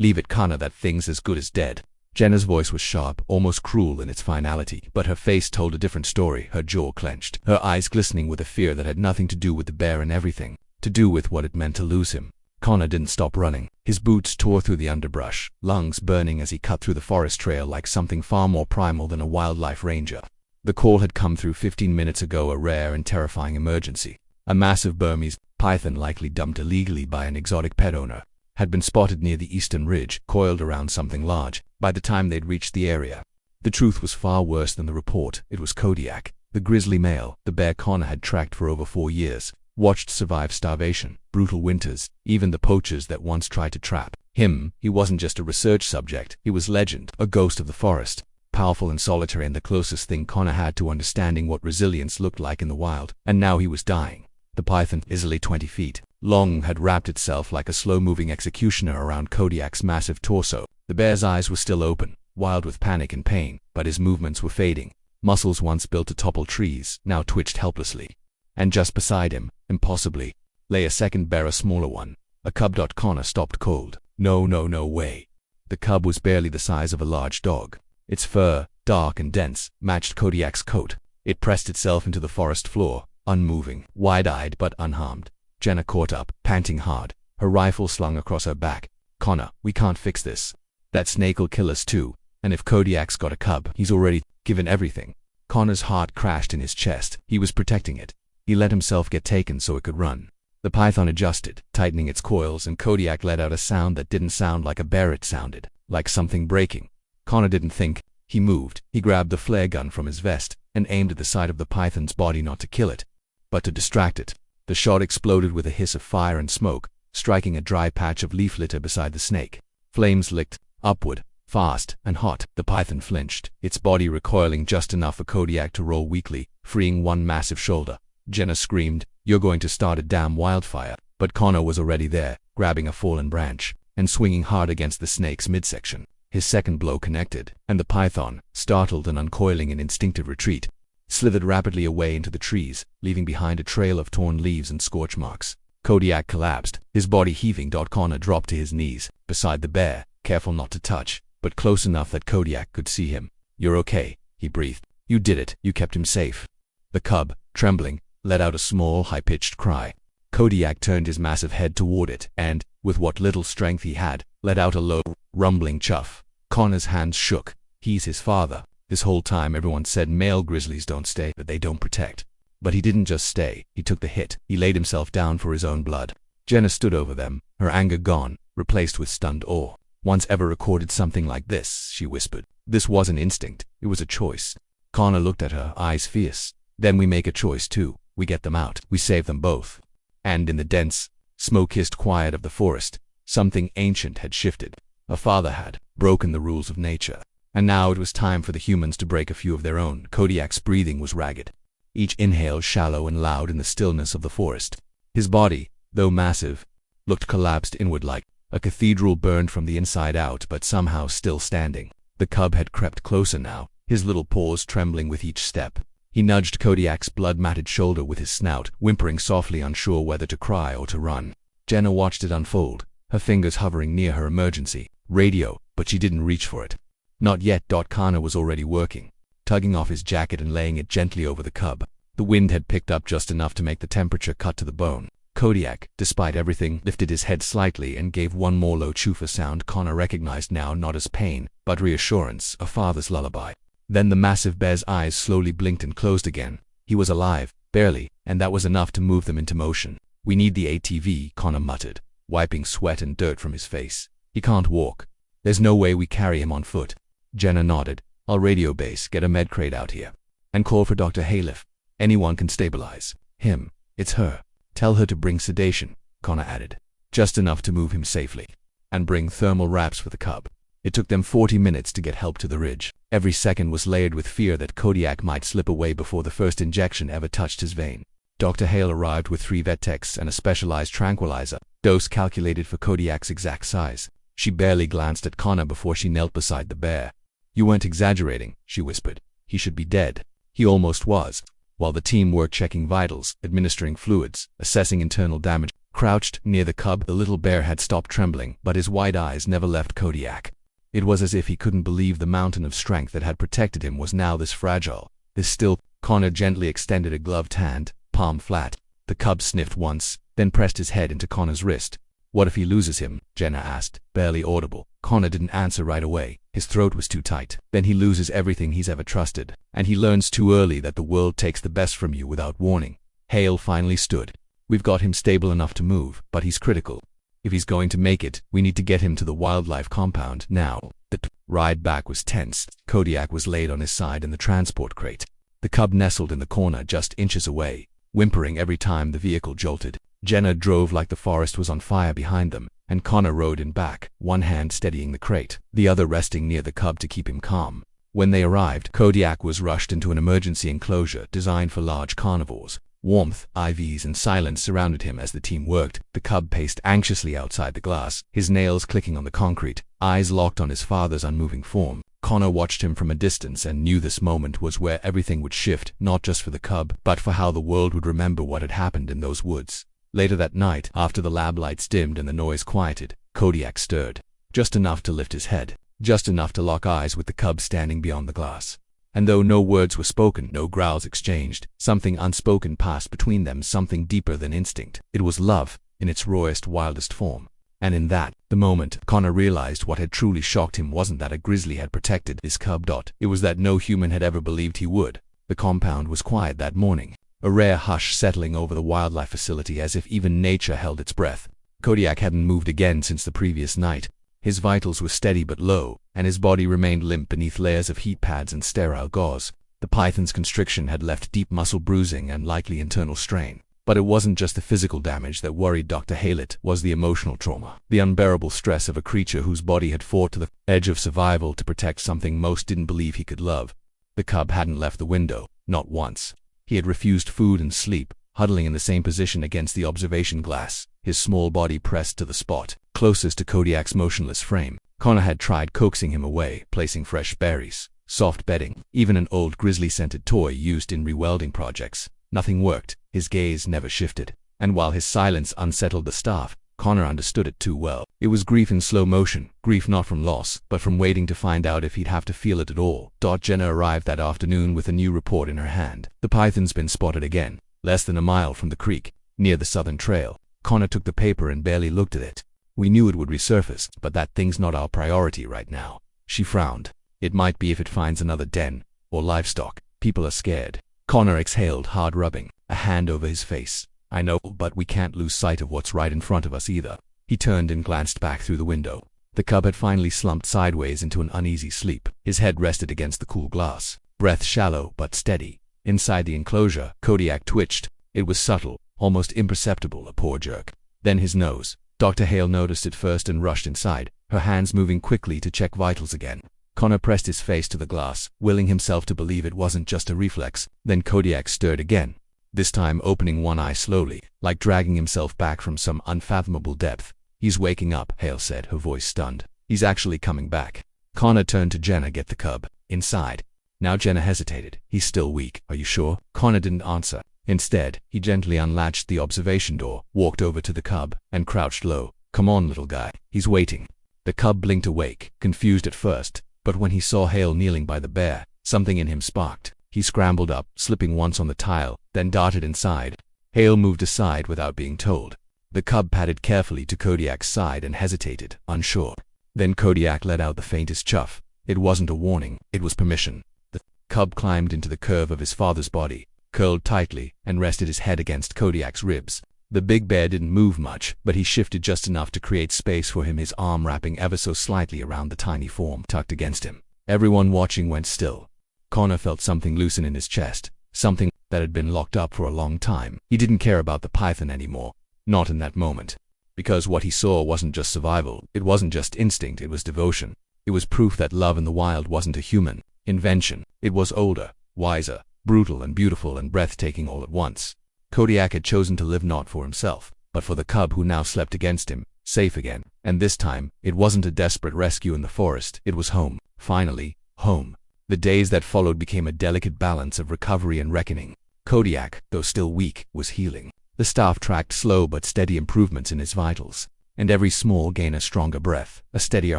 "Leave it, Connor, that thing's as good as dead." Jenna's voice was sharp, almost cruel in its finality, but her face told a different story, her jaw clenched, her eyes glistening with a fear that had nothing to do with the bear and everything to do with what it meant to lose him. Connor didn't stop running. His boots tore through the underbrush, lungs burning as he cut through the forest trail like something far more primal than a wildlife ranger. The call had come through 15 minutes ago, a rare and terrifying emergency. A massive Burmese python, likely dumped illegally by an exotic pet owner, had been spotted near the eastern ridge, coiled around something large, by the time they'd reached the area. The truth was far worse than the report. It was Kodiak, the grizzly male, the bear Connor had tracked for over 4 years, watched survive starvation, brutal winters, even the poachers that once tried to trap him. He wasn't just a research subject, he was legend, a ghost of the forest, powerful and solitary, and the closest thing Connor had to understanding what resilience looked like in the wild. And now he was dying. The python, easily 20 feet long, had wrapped itself like a slow-moving executioner around Kodiak's massive torso. The bear's eyes were still open, wild with panic and pain, but his movements were fading. Muscles once built to topple trees now twitched helplessly. And just beside him, impossibly, lay a second bear, a smaller one, a cub. Connor stopped cold. No way. The cub was barely the size of a large dog. Its fur, dark and dense, matched Kodiak's coat. It pressed itself into the forest floor, unmoving, wide-eyed but unharmed. Jenna caught up, panting hard, her rifle slung across her back. "Connor, we can't fix this. That snake'll kill us too, and if Kodiak's got a cub, he's already given everything." Connor's heart crashed in his chest. He was protecting it. He let himself get taken so it could run. The python adjusted, tightening its coils, and Kodiak let out a sound that didn't sound like a bear. It sounded like something breaking. Connor didn't think. He moved. He grabbed the flare gun from his vest and aimed at the side of the python's body, not to kill it, but to distract it. The shot exploded with a hiss of fire and smoke, striking a dry patch of leaf litter beside the snake. Flames licked upward, fast and hot. The python flinched, its body recoiling just enough for Kodiak to roll weakly, freeing one massive shoulder. Jenna screamed, "You're going to start a damn wildfire." But Connor was already there, grabbing a fallen branch and swinging hard against the snake's midsection. His second blow connected, and the python, startled and uncoiling in instinctive retreat, slithered rapidly away into the trees, leaving behind a trail of torn leaves and scorch marks. Kodiak collapsed, his body heaving. Connor dropped to his knees, beside the bear, careful not to touch, but close enough that Kodiak could see him. "You're okay," he breathed. "You did it. You kept him safe." The cub, trembling, let out a small, high-pitched cry. Kodiak turned his massive head toward it and, with what little strength he had, let out a low, rumbling chuff. Connor's hands shook. He's his father. This whole time everyone said male grizzlies don't stay, that they don't protect. But he didn't just stay. He took the hit. He laid himself down for his own blood. Jenna stood over them, her anger gone, replaced with stunned awe. "Once ever recorded something like this," she whispered. "This wasn't instinct. It was a choice." Connor looked at her, eyes fierce. "Then we make a choice too. We get them out. We save them both." And in the dense, smoke-kissed quiet of the forest, something ancient had shifted. A father had broken the rules of nature. And now it was time for the humans to break a few of their own. Kodiak's breathing was ragged, each inhale shallow and loud in the stillness of the forest. His body, though massive, looked collapsed inward like a cathedral burned from the inside out, but somehow still standing. The cub had crept closer now, his little paws trembling with each step. He nudged Kodiak's blood-matted shoulder with his snout, whimpering softly, unsure whether to cry or to run. Jenna watched it unfold, her fingers hovering near her emergency radio, but she didn't reach for it. Not yet. Connor was already working, tugging off his jacket and laying it gently over the cub. The wind had picked up just enough to make the temperature cut to the bone. Kodiak, despite everything, lifted his head slightly and gave one more low chufa sound Connor recognized now, not as pain, but reassurance, a father's lullaby. Then the massive bear's eyes slowly blinked and closed again. He was alive, barely, and that was enough to move them into motion. "We need the ATV," Connor muttered, wiping sweat and dirt from his face. "He can't walk. There's no way we carry him on foot." Jenna nodded. "I'll radio base, get a med crate out here, and call for Dr. Halef. Anyone can stabilize him. It's her. Tell her to bring sedation," Connor added. "Just enough to move him safely. And bring thermal wraps for the cub." It took them 40 minutes to get help to the ridge. Every second was layered with fear that Kodiak might slip away before the first injection ever touched his vein. Dr. Hale arrived with 3 vet techs and a specialized tranquilizer, dose calculated for Kodiak's exact size. She barely glanced at Connor before she knelt beside the bear. "You weren't exaggerating," she whispered. "He should be dead." He almost was. While the team worked checking vitals, administering fluids, assessing internal damage, Crouched near the cub, the little bear had stopped trembling, but his wide eyes never left Kodiak. It was as if he couldn't believe the mountain of strength that had protected him was now this fragile, this still. Connor gently extended a gloved hand, palm flat. The cub sniffed once, then pressed his head into Connor's wrist. "What if he loses him?" Jenna asked, barely audible. Connor didn't answer right away. His throat was too tight. "Then he loses everything he's ever trusted, and he learns too early that the world takes the best from you without warning." Hale finally stood. "We've got him stable enough to move, but he's critical. If he's going to make it, we need to get him to the wildlife compound now." The ride back was tense. Kodiak was laid on his side in the transport crate. The cub nestled in the corner just inches away, whimpering every time the vehicle jolted. Jenna drove like the forest was on fire behind them, and Connor rode in back, one hand steadying the crate, the other resting near the cub to keep him calm. When they arrived, Kodiak was rushed into an emergency enclosure designed for large carnivores. Warmth, IVs, and silence surrounded him as the team worked. The cub paced anxiously outside the glass, his nails clicking on the concrete, eyes locked on his father's unmoving form. Connor watched him from a distance and knew this moment was where everything would shift, not just for the cub, but for how the world would remember what had happened in those woods. Later that night, after the lab lights dimmed and the noise quieted, Kodiak stirred. Just enough to lift his head, just enough to lock eyes with the cub standing beyond the glass. And though no words were spoken, no growls exchanged, something unspoken passed between them, something deeper than instinct. It was love, in its rawest, wildest form. And in that, the moment, Connor realized what had truly shocked him wasn't that a grizzly had protected his cub. It was that no human had ever believed he would. The compound was quiet that morning, a rare hush settling over the wildlife facility as if even nature held its breath. Kodiak hadn't moved again since the previous night. His vitals were steady but low, and his body remained limp beneath layers of heat pads and sterile gauze. The python's constriction had left deep muscle bruising and likely internal strain. But it wasn't just the physical damage that worried Dr. Hale, it was the emotional trauma, the unbearable stress of a creature whose body had fought to the edge of survival to protect something most didn't believe he could love. The cub hadn't left the window, not once. He had refused food and sleep, huddling in the same position against the observation glass, his small body pressed to the spot, closest to Kodiak's motionless frame. Connor had tried coaxing him away, placing fresh berries, soft bedding, even an old grizzly-scented toy used in rewelding projects. Nothing worked. His gaze never shifted. And while his silence unsettled the staff, Connor understood it too well. It was grief in slow motion, grief not from loss, but from waiting to find out if he'd have to feel it at all. Jenna arrived that afternoon with a new report in her hand. "The python's been spotted again, less than a mile from the creek, near the southern trail." Connor took the paper and barely looked at it. "We knew it would resurface, but that thing's not our priority right now." She frowned. "It might be if it finds another den, or livestock. People are scared." Connor exhaled, hard rubbing, a hand over his face. "I know, but we can't lose sight of what's right in front of us either." He turned and glanced back through the window. The cub had finally slumped sideways into an uneasy sleep. His head rested against the cool glass, breath shallow but steady. Inside the enclosure, Kodiak twitched. It was subtle, almost imperceptible, a poor jerk. Then his nose. Dr. Hale noticed it first and rushed inside, her hands moving quickly to check vitals again. Connor pressed his face to the glass, willing himself to believe it wasn't just a reflex. Then Kodiak stirred again, this time opening one eye slowly, like dragging himself back from some unfathomable depth. "He's waking up," Hale said, her voice stunned. "He's actually coming back." Connor turned to Jenna. "Get the cub inside." Now Jenna hesitated. "He's still weak. Are you sure?" Connor didn't answer. Instead, he gently unlatched the observation door, walked over to the cub, and crouched low. "Come on, little guy. He's waiting." The cub blinked awake, confused at first. But when he saw Hale kneeling by the bear, something in him sparked. He scrambled up, slipping once on the tile, then darted inside. Hale moved aside without being told. The cub padded carefully to Kodiak's side and hesitated, unsure. Then Kodiak let out the faintest chuff. It wasn't a warning, it was permission. The cub climbed into the curve of his father's body, curled tightly, and rested his head against Kodiak's ribs. The big bear didn't move much, but he shifted just enough to create space for him, his arm wrapping ever so slightly around the tiny form tucked against him. Everyone watching went still. Connor felt something loosen in his chest, something that had been locked up for a long time. He didn't care about the python anymore, not in that moment. Because what he saw wasn't just survival, it wasn't just instinct, it was devotion. It was proof that love in the wild wasn't a human invention. It was older, wiser, brutal and beautiful and breathtaking all at once. Kodiak had chosen to live not for himself, but for the cub who now slept against him, safe again. And this time, it wasn't a desperate rescue in the forest, it was home. Finally, home. The days that followed became a delicate balance of recovery and reckoning. Kodiak, though still weak, was healing. The staff tracked slow but steady improvements in his vitals, and every small gain, a stronger breath, a steadier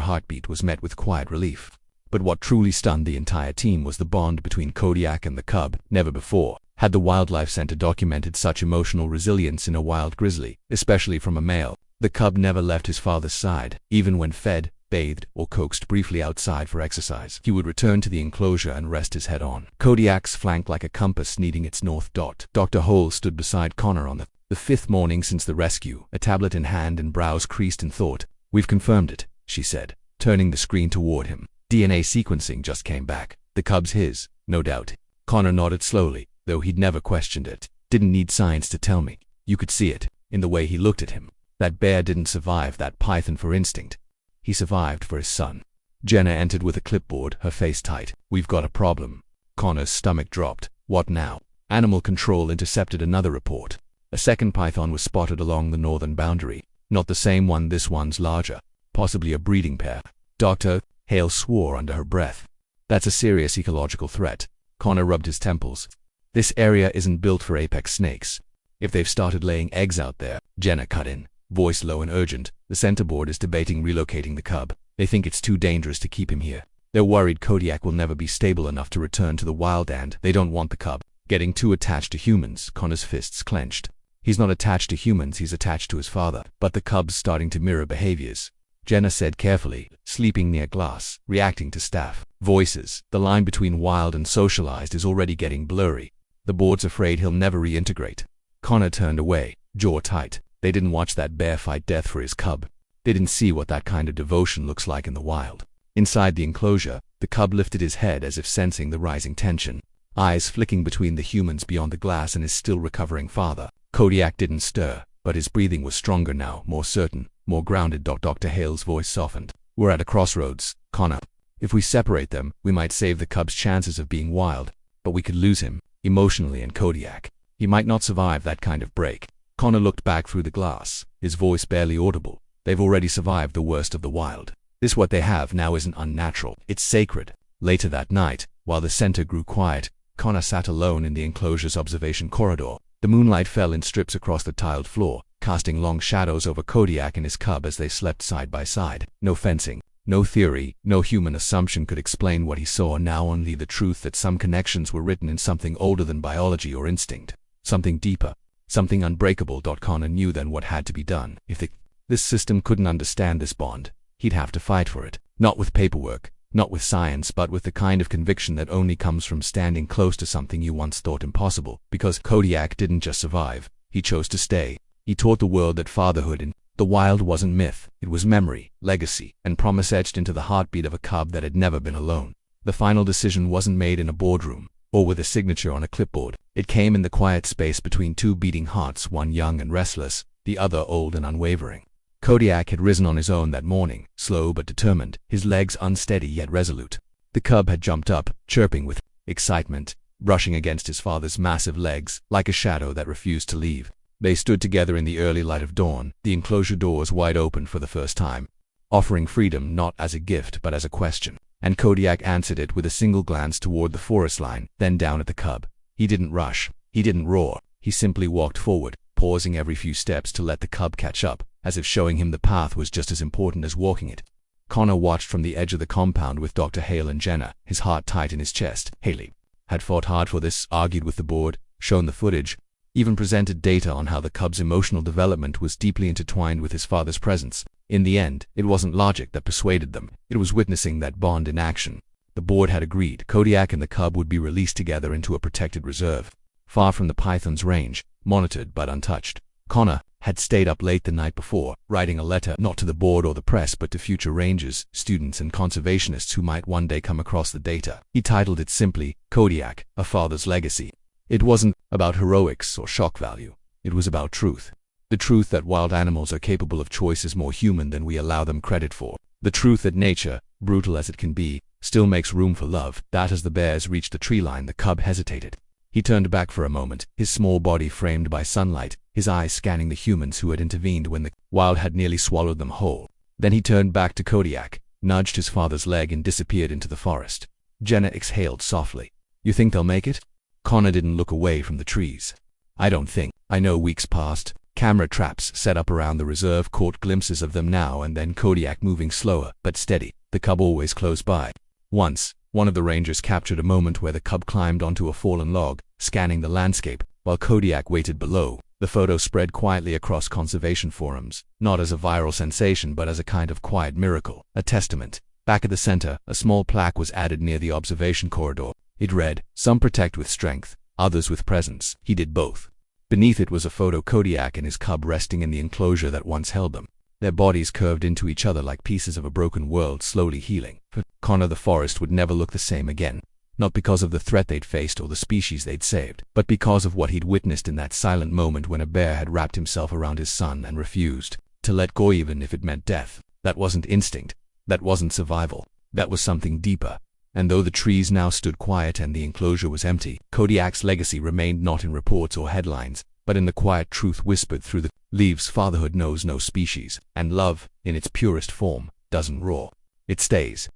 heartbeat, was met with quiet relief. But what truly stunned the entire team was the bond between Kodiak and the cub. Never before had the Wildlife Center documented such emotional resilience in a wild grizzly, especially from a male. The cub never left his father's side, even when fed, bathed, or coaxed briefly outside for exercise. He would return to the enclosure and rest his head on Kodiak's flank like a compass needing its north dot. Dr. Hole stood beside Connor on the fifth morning since the rescue, a tablet in hand and brows creased in thought. "We've confirmed it," she said, turning the screen toward him. "DNA sequencing just came back. The cub's his, no doubt." Connor nodded slowly, though he'd never questioned it. "Didn't need science to tell me. You could see it, in the way he looked at him. That bear didn't survive that python for instinct. He survived for his son." Jenna entered with a clipboard, her face tight. "We've got a problem." Connor's stomach dropped. "What now?" Animal Control intercepted another report. A second python was spotted along the northern boundary. Not the same one, this one's larger. Possibly a breeding pair. Dr. Hale swore under her breath. "That's a serious ecological threat." Connor rubbed his temples. "This area isn't built for apex snakes. If they've started laying eggs out there," Jenna cut in, voice low and urgent. "The center board is debating relocating the cub. They think it's too dangerous to keep him here. They're worried Kodiak will never be stable enough to return to the wild, and they don't want the cub getting too attached to humans." Connor's fists clenched. "He's not attached to humans, he's attached to his father." "But the cub's starting to mirror behaviors," Jenna said carefully, sleeping near glass, reacting to staff voices. "The line between wild and socialized is already getting blurry. The board's afraid he'll never reintegrate." Connor turned away, jaw tight. They didn't watch that bear fight death for his cub. They didn't see what that kind of devotion looks like in the wild. Inside the enclosure, the cub lifted his head as if sensing the rising tension, eyes flicking between the humans beyond the glass and his still recovering father. Kodiak didn't stir, but his breathing was stronger now, more certain, more grounded. Dr. Hale's voice softened. "We're at a crossroads, Connor. If we separate them, we might save the cub's chances of being wild, but we could lose him, emotionally, and Kodiak. He might not survive that kind of break." Connor looked back through the glass, his voice barely audible. "They've already survived the worst of the wild. This what they have now isn't unnatural. It's sacred." Later that night, while the center grew quiet, Connor sat alone in the enclosure's observation corridor. The moonlight fell in strips across the tiled floor, casting long shadows over Kodiak and his cub as they slept side by side. No fencing, no theory, no human assumption could explain what he saw now, only the truth that some connections were written in something older than biology or instinct. Something deeper, something unbreakable. Connor knew then what had to be done. If this system couldn't understand this bond, he'd have to fight for it. Not with paperwork, not with science, but with the kind of conviction that only comes from standing close to something you once thought impossible. Because Kodiak didn't just survive, he chose to stay. He taught the world that fatherhood in the wild wasn't myth, it was memory, legacy, and promise etched into the heartbeat of a cub that had never been alone. The final decision wasn't made in a boardroom, or with a signature on a clipboard. It came in the quiet space between two beating hearts, one young and restless, the other old and unwavering. Kodiak had risen on his own that morning, slow but determined, his legs unsteady yet resolute. The cub had jumped up, chirping with excitement, brushing against his father's massive legs, like a shadow that refused to leave. They stood together in the early light of dawn, the enclosure doors wide open for the first time, offering freedom not as a gift but as a question. And Kodiak answered it with a single glance toward the forest line, then down at the cub. He didn't rush, he didn't roar, he simply walked forward, pausing every few steps to let the cub catch up, as if showing him the path was just as important as walking it. Connor watched from the edge of the compound with Dr. Hale and Jenna, his heart tight in his chest. Haley had fought hard for this, argued with the board, shown the footage, even presented data on how the cub's emotional development was deeply intertwined with his father's presence. In the end, it wasn't logic that persuaded them, it was witnessing that bond in action. The board had agreed Kodiak and the cub would be released together into a protected reserve, far from the python's range, monitored but untouched. Connor had stayed up late the night before, writing a letter not to the board or the press but to future rangers, students, and conservationists who might one day come across the data. He titled it simply, "Kodiak, a Father's Legacy." It wasn't about heroics or shock value. It was about truth. The truth that wild animals are capable of choices more human than we allow them credit for. The truth that nature, brutal as it can be, still makes room for love. That as the bears reached the tree line, the cub hesitated. He turned back for a moment, his small body framed by sunlight, his eyes scanning the humans who had intervened when the wild had nearly swallowed them whole. Then he turned back to Kodiak, nudged his father's leg, and disappeared into the forest. Jenna exhaled softly. "You think they'll make it?" Connor didn't look away from the trees. I don't think. I know. Weeks passed. Camera traps set up around the reserve caught glimpses of them now and then, Kodiak moving slower but steady, the cub always close by. Once, one of the rangers captured a moment where the cub climbed onto a fallen log, scanning the landscape, while Kodiak waited below. The photo spread quietly across conservation forums, not as a viral sensation but as a kind of quiet miracle, a testament. Back at the center, a small plaque was added near the observation corridor. It read, "Some protect with strength, others with presence. He did both." Beneath it was a photo Kodiak and his cub resting in the enclosure that once held them. Their bodies curved into each other like pieces of a broken world slowly healing. For Connor, the forest would never look the same again. Not because of the threat they'd faced or the species they'd saved, but because of what he'd witnessed in that silent moment when a bear had wrapped himself around his son and refused to let go even if it meant death. That wasn't instinct. That wasn't survival. That was something deeper. And though the trees now stood quiet and the enclosure was empty, Kodiak's legacy remained not in reports or headlines, but in the quiet truth whispered through the leaves. Fatherhood knows no species, and love, in its purest form, doesn't roar. It stays.